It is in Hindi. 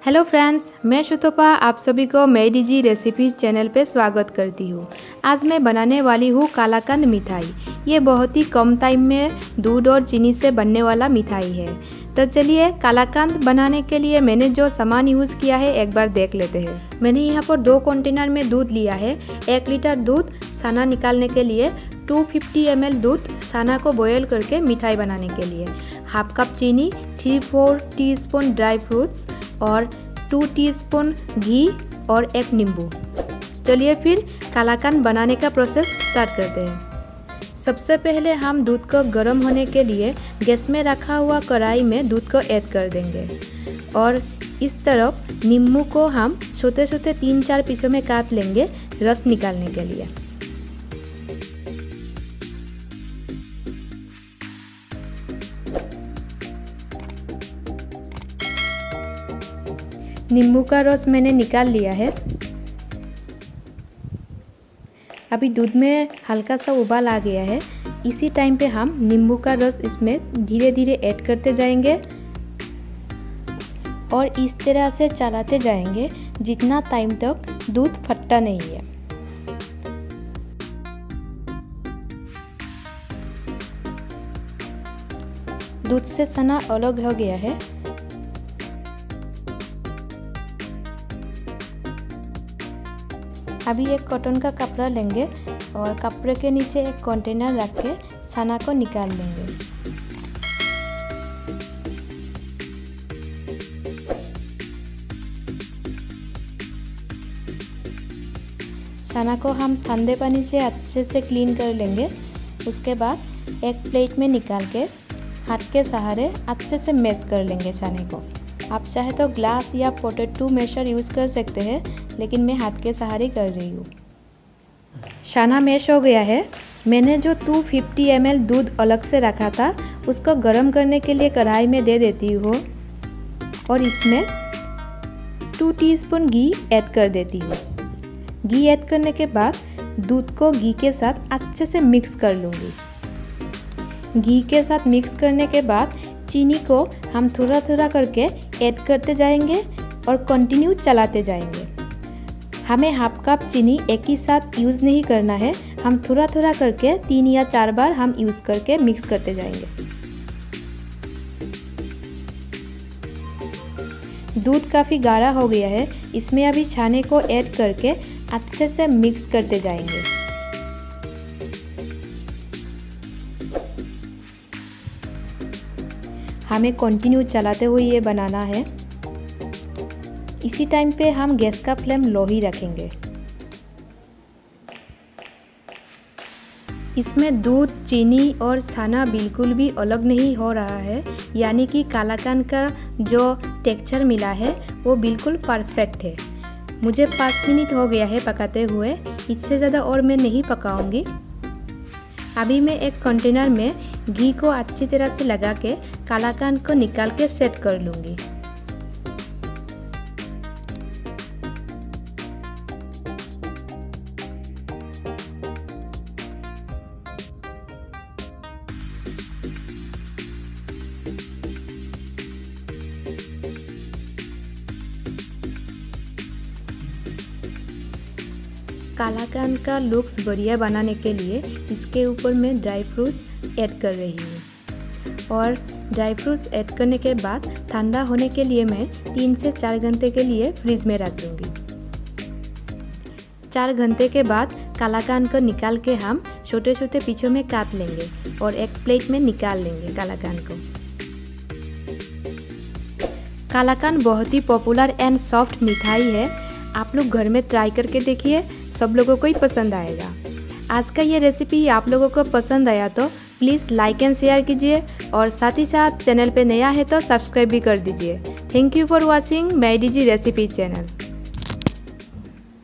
हेलो फ्रेंड्स, मैं शुतोपा आप सभी को मेरी जी रेसिपीज़ चैनल पे स्वागत करती हूँ। आज मैं बनाने वाली हूँ कालाकंद मिठाई। ये बहुत ही कम टाइम में दूध और चीनी से बनने वाला मिठाई है। तो चलिए कालाकंद बनाने के लिए मैंने जो सामान यूज़ किया है एक बार देख लेते हैं। मैंने यहाँ पर 2 कंटेनर में दूध लिया है। 1 लीटर दूध छाना निकालने के लिए, 250 ml दूध छाना को बॉयल करके मिठाई बनाने के लिए, हाफ कप चीनी, 3-4 टीस्पून ड्राई फ्रूट्स और 2 टीस्पून घी और 1 नींबू। चलिए फिर कालाकंद बनाने का प्रोसेस स्टार्ट करते हैं। सबसे पहले हम दूध को गर्म होने के लिए गैस में रखा हुआ कढ़ाई में दूध को ऐड कर देंगे और इस तरफ नींबू को हम छोटे छोटे 3-4 पीसों में काट लेंगे रस निकालने के लिए। नींबू का रस मैंने निकाल लिया है। अभी दूध में हल्का सा उबाल आ गया है। इसी टाइम पे हम नींबू का रस इसमें धीरे धीरे ऐड करते जाएंगे और इस तरह से चलाते जाएंगे जितना टाइम तक दूध फटता नहीं है। दूध से छाना अलग हो गया है। अभी एक कॉटन का कपड़ा लेंगे और कपड़े के नीचे एक कंटेनर रख के छाना को निकाल लेंगे। छाना को हम ठंडे पानी से अच्छे से क्लीन कर लेंगे। उसके बाद एक प्लेट में निकाल के हाथ के सहारे अच्छे से मैश कर लेंगे छाने को। आप चाहे तो ग्लास या पोटैटो मैशर यूज़ कर सकते हैं, लेकिन मैं हाथ के सहारे कर रही हूँ। छाना मैश हो गया है। मैंने जो 250 ml दूध अलग से रखा था उसको गर्म करने के लिए कढ़ाई में दे देती हूँ और इसमें 2 टीस्पून घी ऐड कर देती हूँ। घी ऐड करने के बाद दूध को घी के साथ अच्छे से मिक्स कर लूँगी। घी के साथ मिक्स करने के बाद चीनी को हम थोड़ा थोड़ा करके ऐड करते जाएंगे और कंटिन्यू चलाते जाएंगे। हमें हाफ कप चीनी एक ही साथ यूज़ नहीं करना है, हम थोड़ा थोड़ा करके 3 या 4 बार हम यूज़ करके मिक्स करते जाएंगे। दूध काफ़ी गाढ़ा हो गया है। इसमें अभी छाने को ऐड करके अच्छे से मिक्स करते जाएंगे। हमें कंटिन्यू चलाते हुए ये बनाना है। इसी टाइम पे हम गैस का फ्लेम लो ही रखेंगे। इसमें दूध, चीनी और छाना बिल्कुल भी अलग नहीं हो रहा है, यानी कि कालाकंद का जो टेक्सचर मिला है वो बिल्कुल परफेक्ट है। मुझे 5 मिनट हो गया है पकाते हुए, इससे ज़्यादा और मैं नहीं पकाऊंगी। अभी मैं एक कंटेनर में घी को अच्छी तरह से लगा के कालाकंद को निकाल के सेट कर लूँगी। कालाकंद का लुक्स बढ़िया बनाने के लिए इसके ऊपर मैं ड्राई फ्रूट्स ऐड कर रही हूँ और ड्राई फ्रूट्स ऐड करने के बाद ठंडा होने के लिए मैं 3 से 4 घंटे के लिए फ्रिज में रख दूँगी। 4 घंटे के बाद कालाकंद को निकाल के हम छोटे छोटे पीसों में काट लेंगे और एक प्लेट में निकाल लेंगे कालाकंद को। कालाकंद बहुत ही पॉपुलर एंड सॉफ्ट मिठाई है। आप लोग घर में ट्राई करके देखिए, सब लोगों को ही पसंद आएगा। आज का ये रेसिपी आप लोगों को पसंद आया तो प्लीज़ लाइक एंड शेयर कीजिए और साथ ही साथ चैनल पे नया है तो सब्सक्राइब भी कर दीजिए। थैंक यू फॉर वॉचिंग मेरी जी रेसिपी चैनल।